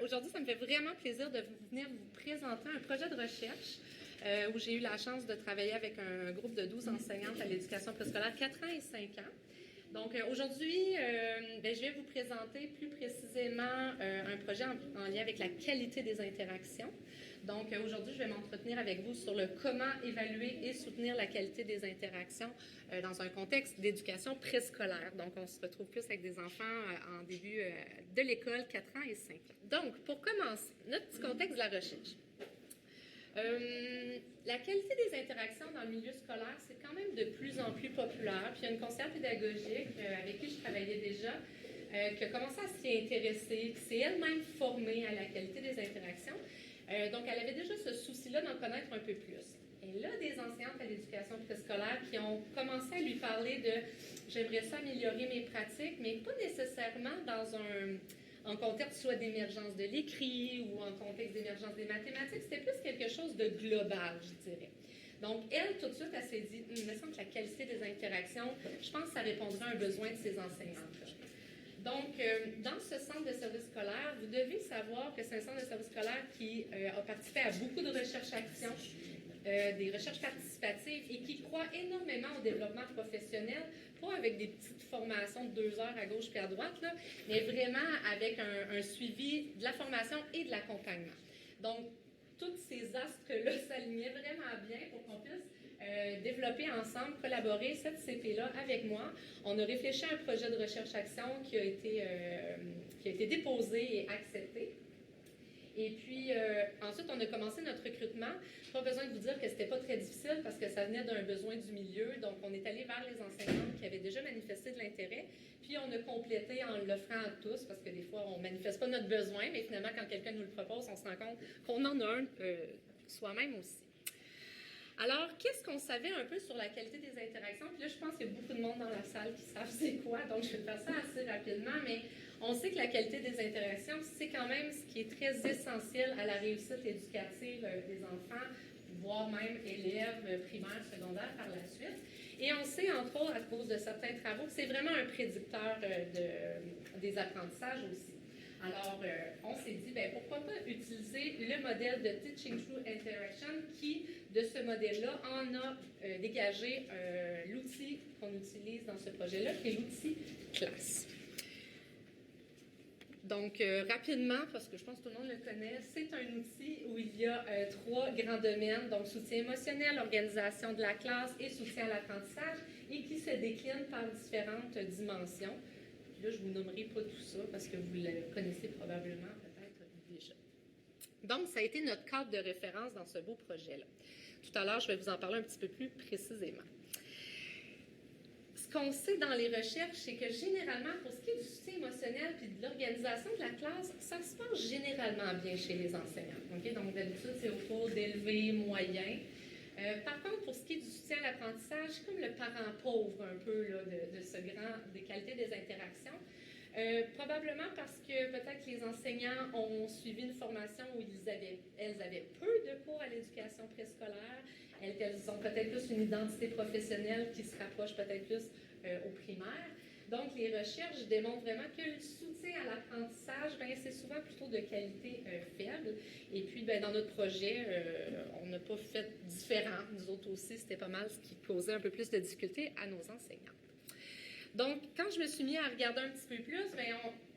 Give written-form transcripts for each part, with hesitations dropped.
Aujourd'hui, ça me fait vraiment plaisir de venir vous présenter un projet de recherche où j'ai eu la chance de travailler avec un groupe de 12 enseignantes à l'éducation préscolaire 4 ans et 5 ans. Donc aujourd'hui, je vais vous présenter plus précisément un projet en lien avec la qualité des interactions. Donc aujourd'hui, je vais m'entretenir avec vous sur le comment évaluer et soutenir la qualité des interactions dans un contexte d'éducation préscolaire. Donc on se retrouve plus avec des enfants en début de l'école, 4 ans et 5 ans. Donc pour commencer, notre petit contexte de la recherche. La qualité des interactions dans le milieu scolaire, c'est quand même de plus en plus populaire. Puis il y a une conseillère pédagogique avec qui je travaillais déjà qui a commencé à s'y intéresser, qui s'est elle-même formée à la qualité des interactions. Donc elle avait déjà ce souci-là d'en connaître un peu plus. Elle a des enseignantes à l'éducation préscolaire qui ont commencé à lui parler de « j'aimerais ça améliorer mes pratiques », mais pas nécessairement dans en contexte soit d'émergence de l'écrit ou en contexte d'émergence des mathématiques, c'était plus quelque chose de global, je dirais. Donc, elle, tout de suite, elle s'est dit, il me semble que la qualité des interactions, je pense que ça répondrait à un besoin de ces enseignantes-là. Donc, dans ce centre de service scolaire, vous devez savoir que c'est un centre de service scolaire qui a participé à beaucoup de recherches-actions, des recherches participatives et qui croit énormément au développement professionnel, pas avec des petites formations de 2 heures à gauche puis à droite, là, mais vraiment avec un suivi de la formation et de l'accompagnement. Donc, tous ces astres-là s'alignaient vraiment bien pour qu'on puisse développer ensemble, collaborer cette CP-là avec moi. On a réfléchi à un projet de recherche-action qui a été déposé et accepté. Et puis, ensuite, on a commencé notre recrutement. Pas besoin de vous dire que c'était pas très difficile parce que ça venait d'un besoin du milieu. Donc, on est allé vers les enseignantes qui avaient déjà manifesté de l'intérêt. Puis, on a complété en l'offrant à tous parce que des fois, on manifeste pas notre besoin, mais finalement, quand quelqu'un nous le propose, on se rend compte qu'on en a un soi-même aussi. Alors, qu'est-ce qu'on savait un peu sur la qualité des interactions? Puis là, je pense qu'il y a beaucoup de monde dans la salle qui savent c'est quoi, donc je vais faire ça assez rapidement, mais on sait que la qualité des interactions, c'est quand même ce qui est très essentiel à la réussite éducative des enfants, voire même élèves primaires, secondaires par la suite. Et on sait, entre autres, à cause de certains travaux, que c'est vraiment un prédicteur des apprentissages aussi. Alors, on s'est dit, pourquoi pas utiliser le modèle de Teaching Through Interaction qui, de ce modèle-là, en a dégagé l'outil qu'on utilise dans ce projet-là, qui est l'outil classe. Donc, rapidement, parce que je pense que tout le monde le connaît, c'est un outil où il y a 3 grands domaines, donc soutien émotionnel, organisation de la classe et soutien à l'apprentissage, et qui se décline par différentes dimensions. Là, je ne vous nommerai pas tout ça parce que vous le connaissez probablement peut-être déjà. Donc, ça a été notre cadre de référence dans ce beau projet-là. Tout à l'heure, je vais vous en parler un petit peu plus précisément. Ce qu'on sait dans les recherches, c'est que généralement, pour ce qui est du soutien émotionnel et de l'organisation de la classe, ça se passe généralement bien chez les enseignants. Okay? Donc, d'habitude, c'est au cours d'élevé, moyen. Par contre, pour ce qui est du soutien à l'apprentissage, c'est comme le parent pauvre un peu là, de ce grand des qualités des interactions. Probablement parce que peut-être que les enseignants ont suivi une formation où elles avaient peu de cours à l'éducation préscolaire. Elles ont peut-être plus une identité professionnelle qui se rapproche peut-être plus au primaire. Donc, les recherches démontrent vraiment que le soutien à l'apprentissage, c'est souvent plutôt de qualité faible. Et puis, dans notre projet, on n'a pas fait différent. Nous autres aussi, c'était pas mal ce qui causait un peu plus de difficultés à nos enseignants. Donc, quand je me suis mis à regarder un petit peu plus,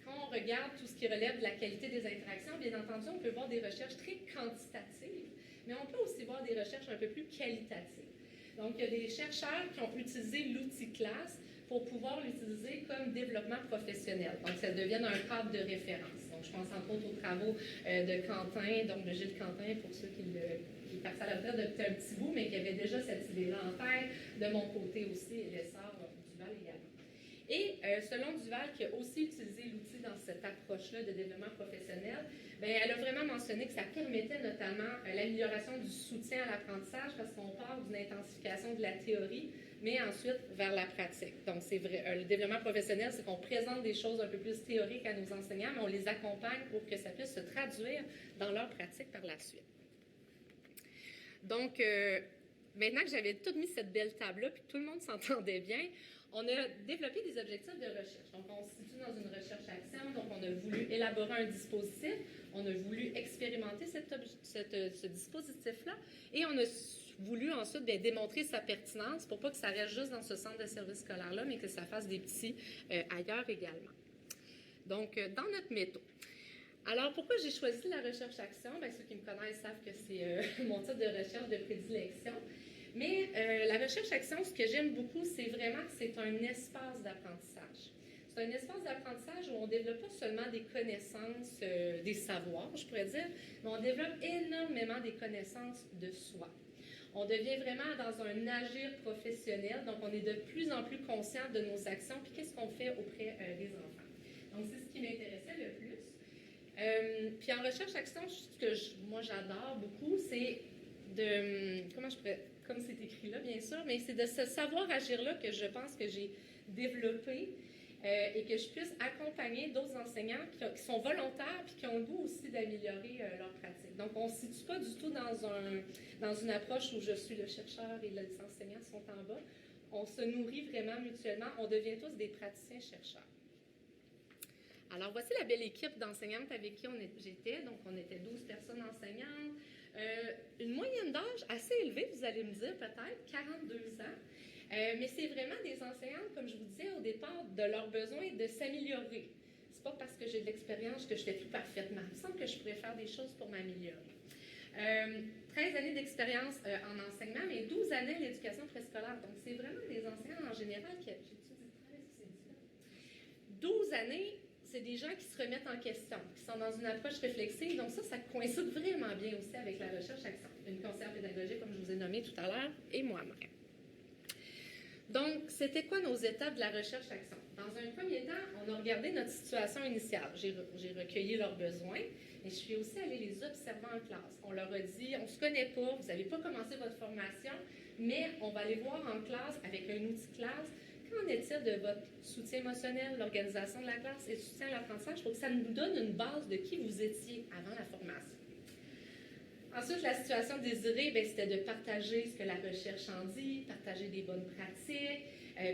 quand on regarde tout ce qui relève de la qualité des interactions, bien entendu, on peut voir des recherches très quantitatives, mais on peut aussi voir des recherches un peu plus qualitatives. Donc, il y a des chercheurs qui ont utilisé l'outil classe pour pouvoir l'utiliser comme développement professionnel. Donc, ça devient un cadre de référence. Donc, je pense entre autres aux travaux de Quentin, donc de Gilles Quentin, pour ceux qui passent à la retraite depuis un petit bout, mais qui avaient déjà cette idée-là en tête. De mon côté aussi, et l'essor Duval également. Et selon Duval, qui a aussi utilisé l'outil dans cette approche-là de développement professionnel, elle a vraiment mentionné que ça permettait notamment l'amélioration du soutien à l'apprentissage parce qu'on part d'une intensification de la théorie, mais ensuite vers la pratique. Donc, c'est vrai, le développement professionnel, c'est qu'on présente des choses un peu plus théoriques à nos enseignants, mais on les accompagne pour que ça puisse se traduire dans leur pratique par la suite. Donc, maintenant que j'avais tout mis cette belle table-là, puis que tout le monde s'entendait bien, on a développé des objectifs de recherche. Donc, on se situe dans une recherche-action. Donc, on a a voulu élaborer un dispositif, on a voulu expérimenter ce dispositif-là et on a voulu ensuite bien, démontrer sa pertinence pour pas que ça reste juste dans ce centre de service scolaire-là, mais que ça fasse des petits ailleurs également. Donc, dans notre méthode. Alors, pourquoi j'ai choisi la recherche-action? Bien, ceux qui me connaissent savent que c'est mon type de recherche de prédilection. Mais la recherche-action, ce que j'aime beaucoup, c'est vraiment que c'est un espace d'apprentissage. C'est un espace d'apprentissage où on ne développe pas seulement des connaissances, des savoirs, je pourrais dire, mais on développe énormément des connaissances de soi. On devient vraiment dans un agir professionnel, donc on est de plus en plus conscient de nos actions, puis qu'est-ce qu'on fait auprès des enfants. Donc, c'est ce qui m'intéressait le plus. Puis en recherche-action, ce que moi j'adore beaucoup, c'est de, comme c'est écrit là, bien sûr, mais c'est de ce savoir-agir-là que je pense que j'ai développé et que je puisse accompagner d'autres enseignants qui sont volontaires puis qui ont le goût aussi d'améliorer leur pratique. Donc, on ne se situe pas du tout dans une approche où je suis le chercheur et les enseignants sont en bas. On se nourrit vraiment mutuellement. On devient tous des praticiens-chercheurs. Alors, voici la belle équipe d'enseignantes avec qui j'étais. Donc, on était 12 personnes enseignantes. Une moyenne d'âge assez élevée, vous allez me dire peut-être, 42 ans. Mais c'est vraiment des enseignantes, comme je vous disais au départ, de leur besoin de s'améliorer. C'est pas parce que j'ai de l'expérience que je fais tout parfaitement. Il me semble que je pourrais faire des choses pour m'améliorer. 13 années d'expérience en enseignement, mais 12 années à l'éducation préscolaire. Donc, c'est vraiment des enseignants en général qui... J'ai-tu dit 13 ou c'est 12 années, c'est des gens qui se remettent en question, qui sont dans une approche réflexive. Donc ça coïncide vraiment bien aussi avec la recherche-action. Une conseillère pédagogique, comme je vous ai nommé tout à l'heure, et moi-même. Donc, c'était quoi nos étapes de la recherche-action? Dans un premier temps, on a regardé notre situation initiale. J'ai recueilli leurs besoins, et je suis aussi allée les observer en classe. On leur a dit, on ne se connaît pas, vous n'avez pas commencé votre formation, mais on va aller voir en classe, avec un outil classe, qu'en est-il de votre soutien émotionnel, l'organisation de la classe et le soutien à l'apprentissage pour que ça nous donne une base de qui vous étiez avant la formation. Ensuite, la situation désirée, c'était de partager ce que la recherche en dit, partager des bonnes pratiques,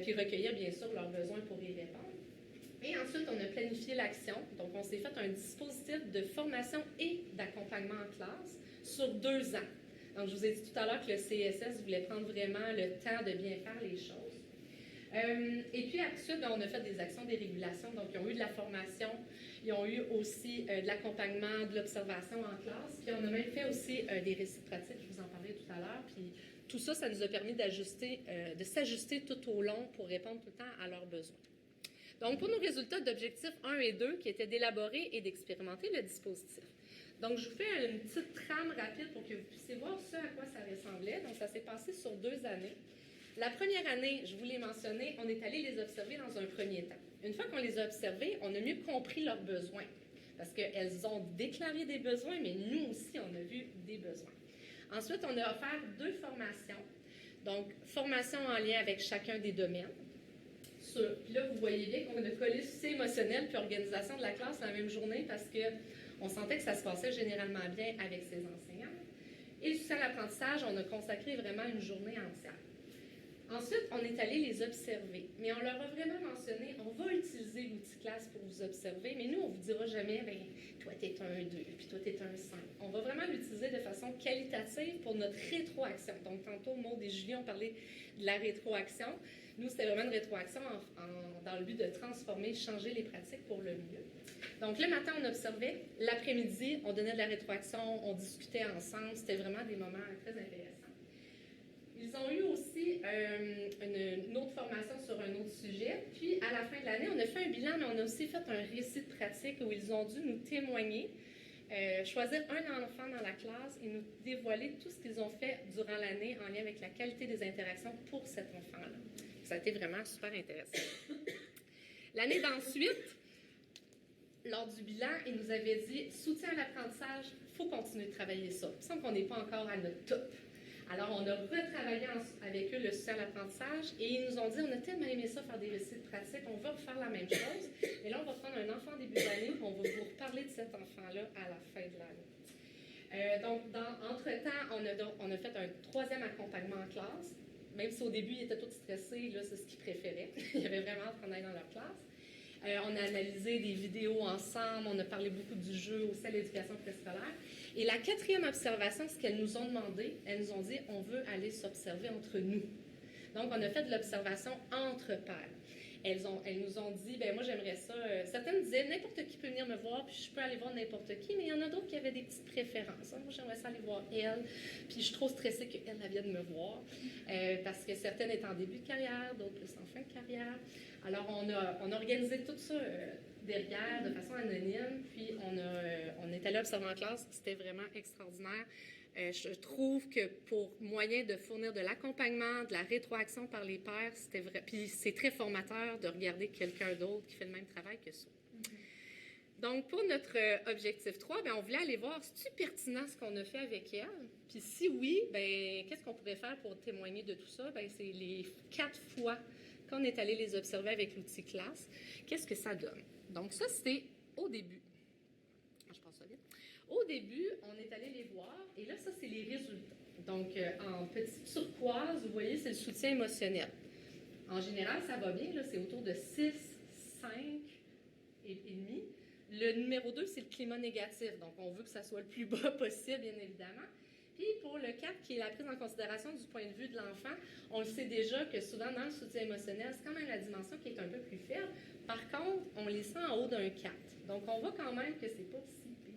puis recueillir bien sûr leurs besoins pour y répondre. Et ensuite, on a planifié l'action. Donc, on s'est fait un dispositif de formation et d'accompagnement en classe sur 2 ans. Donc, je vous ai dit tout à l'heure que le CSS voulait prendre vraiment le temps de bien faire les choses. Et puis, ensuite, on a fait des actions de régulation. Donc, ils ont eu de la formation, ils ont eu aussi de l'accompagnement, de l'observation en classe. Puis, on a même fait aussi des récits pratiques, je vous en parlais tout à l'heure. Puis, tout ça, ça nous a permis de s'ajuster tout au long pour répondre tout le temps à leurs besoins. Donc, pour nos résultats d'objectifs 1 et 2, qui étaient d'élaborer et d'expérimenter le dispositif. Donc, je vous fais une petite trame rapide pour que vous puissiez voir ce à quoi ça ressemblait. Donc, ça s'est passé sur 2 années. La première année, je vous l'ai mentionné, on est allé les observer dans un premier temps. Une fois qu'on les a observés, on a mieux compris leurs besoins. Parce qu'elles ont déclaré des besoins, mais nous aussi, on a vu des besoins. Ensuite, on a offert 2 formations. Donc, formation en lien avec chacun des domaines. Puis là, vous voyez bien qu'on a collé soutien émotionnel puis organisation de la classe la même journée parce qu'on sentait que ça se passait généralement bien avec ces enseignants. Et le soutien à l'apprentissage, on a consacré vraiment une journée entière. Ensuite, on est allé les observer, mais on leur a vraiment mentionné, on va utiliser l'outil classe pour vous observer, mais nous, on ne vous dira jamais, bien, toi, tu es un 2, puis toi, tu es un 5. On va vraiment l'utiliser de façon qualitative pour notre rétroaction. Donc, tantôt, Maud et Julie ont parlé de la rétroaction. Nous, c'était vraiment une rétroaction dans le but de transformer, changer les pratiques pour le mieux. Donc, le matin, on observait. L'après-midi, on donnait de la rétroaction, on discutait ensemble. C'était vraiment des moments très intéressants. Ils ont eu aussi une autre formation sur un autre sujet. Puis, à la fin de l'année, on a fait un bilan, mais on a aussi fait un récit de pratique où ils ont dû nous témoigner, choisir un enfant dans la classe et nous dévoiler tout ce qu'ils ont fait durant l'année en lien avec la qualité des interactions pour cet enfant-là. Ça a été vraiment super intéressant. L'année d'ensuite, lors du bilan, ils nous avaient dit « Soutien à l'apprentissage, il faut continuer de travailler ça. » Il me semble qu'on n'est pas encore à notre top. Alors, on a retravaillé avec eux le soutien à l'apprentissage et ils nous ont dit, on a tellement aimé ça, faire des récits de pratique, on va refaire la même chose. Et là, on va prendre un enfant en début d'année et on va vous reparler de cet enfant-là à la fin de l'année. Donc, entre-temps, on a fait un 3e accompagnement en classe. Même si au début, ils étaient tous stressés, là, c'est ce qu'ils préféraient. Ils avaient vraiment hâte qu'on aille dans leur classe. On a analysé des vidéos ensemble, on a parlé beaucoup du jeu aussi à l'éducation préscolaire. Et la quatrième observation, ce qu'elles nous ont demandé, elles nous ont dit, on veut aller s'observer entre nous. Donc, on a fait de l'observation entre pairs. Elles nous ont dit, ben moi j'aimerais ça. Certaines disaient, n'importe qui peut venir me voir, puis je peux aller voir n'importe qui, mais il y en a d'autres qui avaient des petites préférences. Moi j'aimerais ça aller voir elle, puis je suis trop stressée qu'elle vienne me voir, parce que certaines étaient en début de carrière, d'autres plus en fin de carrière. Alors on a organisé tout ça derrière, de façon anonyme, puis on était là observant en classe, c'était vraiment extraordinaire. Je trouve que pour moyen de fournir de l'accompagnement, de la rétroaction par les pairs, c'était vrai. Puis c'est très formateur de regarder quelqu'un d'autre qui fait le même travail que soi. Donc, pour notre objectif 3, bien, on voulait aller voir, c'est-tu pertinent ce qu'on a fait avec elle? Puis si oui, bien, qu'est-ce qu'on pourrait faire pour témoigner de tout ça? Bien, c'est les 4 fois qu'on est allé les observer avec l'outil classe. Qu'est-ce que ça donne? Donc, ça, c'était au début. Je pense ça vite. Au début, on est allé les voir, et là, ça, c'est les résultats. Donc, en petite turquoise, vous voyez, c'est le soutien émotionnel. En général, ça va bien, là, c'est autour de 6, 5 et demi. Le numéro 2, c'est le climat négatif. Donc, on veut que ça soit le plus bas possible, bien évidemment. Puis, pour le 4, qui est la prise en considération du point de vue de l'enfant, on le sait déjà que souvent, dans le soutien émotionnel, c'est quand même la dimension qui est un peu plus faible. Par contre, on les sent en haut d'un 4. Donc, on voit quand même que c'est pas si pire.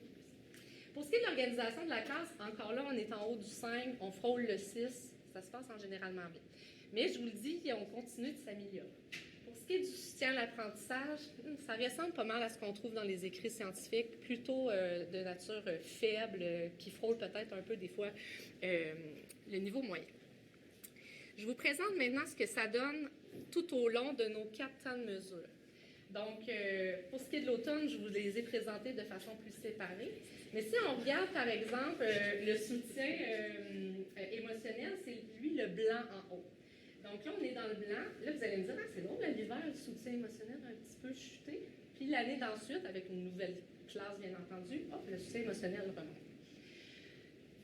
Pour ce qui est de l'organisation de la classe, encore là, on est en haut du 5, on frôle le 6, ça se passe en généralement bien. Mais je vous le dis, on continue de s'améliorer. Pour ce qui est du soutien à l'apprentissage, ça ressemble pas mal à ce qu'on trouve dans les écrits scientifiques, plutôt de nature faible, qui frôle peut-être un peu des fois le niveau moyen. Je vous présente maintenant ce que ça donne tout au long de nos 4 temps de mesure. Donc, pour ce qui est de l'automne, je vous les ai présentés de façon plus séparée. Mais si on regarde, par exemple, le soutien émotionnel, c'est lui le blanc en haut. Donc là, on est dans le blanc. Là, vous allez me dire, ah, c'est drôle, l'hiver, le soutien émotionnel a un petit peu chuté. Puis l'année d'ensuite, avec une nouvelle classe, bien entendu, hop, le soutien émotionnel remonte.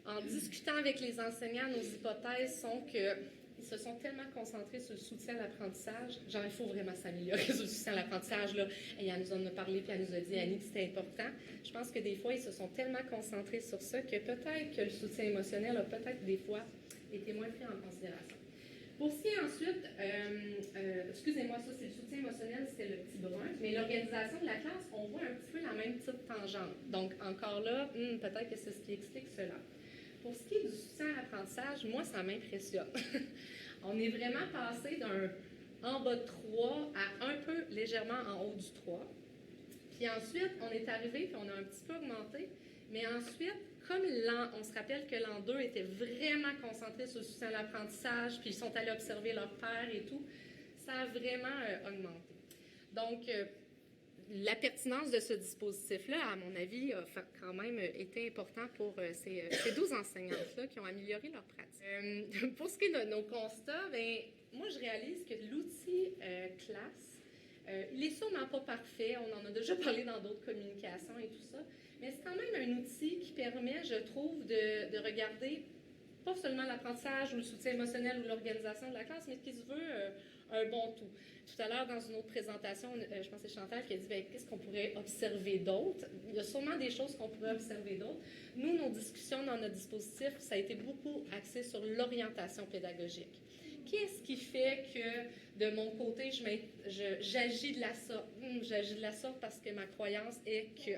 En discutant avec les enseignants, nos hypothèses sont qu'ils se sont tellement concentrés sur le soutien à l'apprentissage. Genre, il faut vraiment s'améliorer sur le soutien à l'apprentissage. Là. Et elle nous en a parlé, puis elle nous a dit, Annie, que c'était important. Je pense que des fois, ils se sont tellement concentrés sur ça que peut-être que le soutien émotionnel a peut-être des fois été moins pris en considération. Pour ce qui est ensuite, excusez-moi, ça c'est le soutien émotionnel, c'était le petit brun, mais l'organisation de la classe, on voit un petit peu la même petite tangente. Donc encore là, peut-être que c'est ce qui explique cela. Pour ce qui est du soutien à l'apprentissage, moi ça m'impressionne. On est vraiment passé d'un en bas de 3 à un peu légèrement en haut du 3. Puis ensuite, on est arrivé, puis on a un petit peu augmenté, mais ensuite, comme on se rappelle que l'an 2 était vraiment concentré sur le soutien à l'apprentissage, puis ils sont allés observer leur père et tout, ça a vraiment augmenté. Donc, la pertinence de ce dispositif-là, à mon avis, a quand même été important pour ces 12 enseignantes-là qui ont amélioré leur pratique. Pour ce qui est de nos constats, bien, moi, je réalise que l'outil classe, il n'est sûrement pas parfait, on en a déjà parlé dans d'autres communications et tout ça, mais c'est quand même un outil qui permet, je trouve, de regarder pas seulement l'apprentissage ou le soutien émotionnel ou l'organisation de la classe, mais qui se veut un bon tout. Tout à l'heure, dans une autre présentation, je pense que c'est Chantal qui a dit qu'est-ce qu'on pourrait observer d'autre. Il y a sûrement des choses qu'on pourrait observer d'autres. Nous, nos discussions dans notre dispositif, ça a été beaucoup axé sur l'orientation pédagogique. Qu'est-ce qui fait que, de mon côté, j'agis de la sorte? J'agis de la sorte parce que ma croyance est que...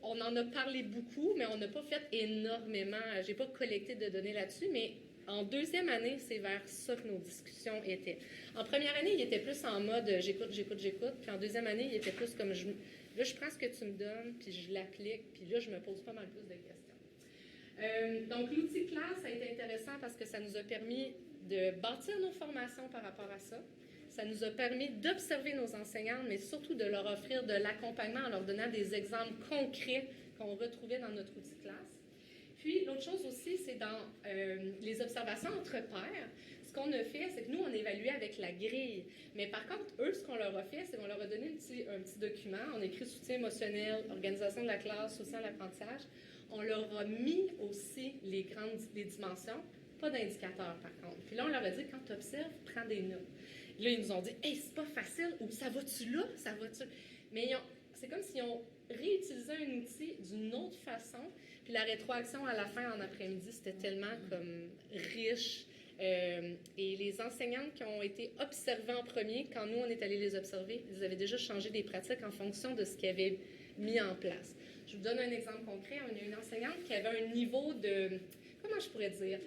on en a parlé beaucoup, mais on n'a pas fait énormément. Je n'ai pas collecté de données là-dessus, mais en deuxième année, c'est vers ça que nos discussions étaient. En première année, il était plus en mode j'écoute. Puis en deuxième année, il était plus comme là, je prends ce que tu me donnes, puis je l'applique, puis là, je me pose pas mal plus de questions. Donc, l'outil classe a été intéressant parce que ça nous a permis de bâtir nos formations par rapport à ça. Ça nous a permis d'observer nos enseignants, mais surtout de leur offrir de l'accompagnement en leur donnant des exemples concrets qu'on retrouvait dans notre outil classe. Puis, l'autre chose aussi, c'est dans les observations entre pairs. Ce qu'on a fait, c'est que nous, on évaluait avec la grille. Mais par contre, eux, ce qu'on leur a fait, c'est qu'on leur a donné un petit document. On a écrit soutien émotionnel, organisation de la classe, soutien à l'apprentissage. On leur a mis aussi les dimensions, pas d'indicateurs par contre. Puis là, on leur a dit, quand tu observes, prends des notes. Là, ils nous ont dit « Hey, c'est pas facile » ou « Ça va-tu là? Ça va-tu? » Mais c'est comme s'ils ont réutilisé un outil d'une autre façon. Puis la rétroaction à la fin, en après-midi, c'était tellement comme riche. Et les enseignantes qui ont été observées en premier, quand nous, on est allés les observer, ils avaient déjà changé des pratiques en fonction de ce qu'ils avaient mis en place. Je vous donne un exemple concret. On a une enseignante qui avait un niveau de... Comment je pourrais dire?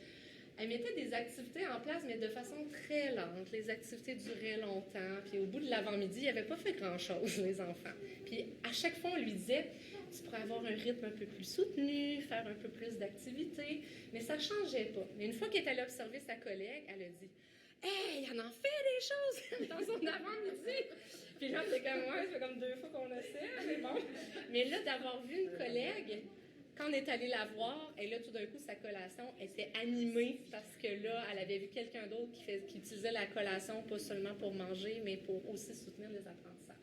Elle mettait des activités en place, mais de façon très lente. Les activités duraient longtemps. Puis au bout de l'avant-midi, ils n'avaient pas fait grand-chose, les enfants. Puis à chaque fois, on lui disait, tu pourrais avoir un rythme un peu plus soutenu, faire un peu plus d'activités. Mais ça ne changeait pas. Mais une fois qu'elle est allée observer sa collègue, elle a dit, hey, elle en fait des choses dans son avant-midi. Puis là, c'est comme moi, ça fait comme 2 fois qu'on a ça, mais bon. Mais là, d'avoir vu une collègue... Quand on est allé la voir, et là, tout d'un coup, sa collation était animée parce que là, elle avait vu quelqu'un d'autre qui utilisait la collation pas seulement pour manger, mais pour aussi soutenir les apprentissages.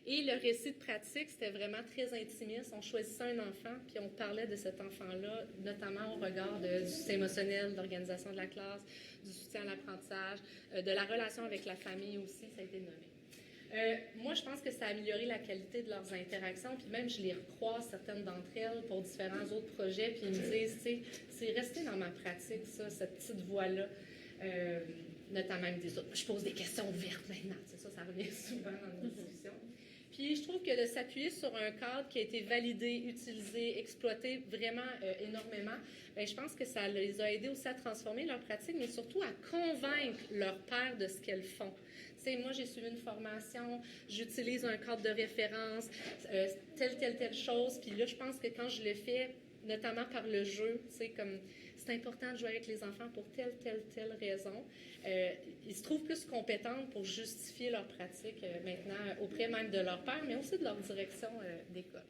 Et le récit de pratique, c'était vraiment très intimiste. On choisissait un enfant, puis on parlait de cet enfant-là, notamment au regard du soutien émotionnel, de l'organisation de la classe, du soutien à l'apprentissage, de la relation avec la famille aussi, ça a été nommé. Moi, je pense que ça a amélioré la qualité de leurs interactions, puis même je les recroise, certaines d'entre elles, pour différents autres projets, puis ils me disent, c'est resté dans ma pratique, ça, cette petite voix-là. Notamment, ils me disent, je pose des questions ouvertes maintenant, ça revient souvent dans nos discussions. Puis je trouve que de s'appuyer sur un cadre qui a été validé, utilisé, exploité vraiment énormément, bien, je pense que ça les a aidés aussi à transformer leur pratique, mais surtout à convaincre leurs pairs de ce qu'elles font. T'sais, moi, j'ai suivi une formation, j'utilise un cadre de référence, telle chose, puis là, je pense que quand je le fais, notamment par le jeu, comme c'est important de jouer avec les enfants pour telle raison, ils se trouvent plus compétents pour justifier leur pratique maintenant auprès même de leur père, mais aussi de leur direction d'école.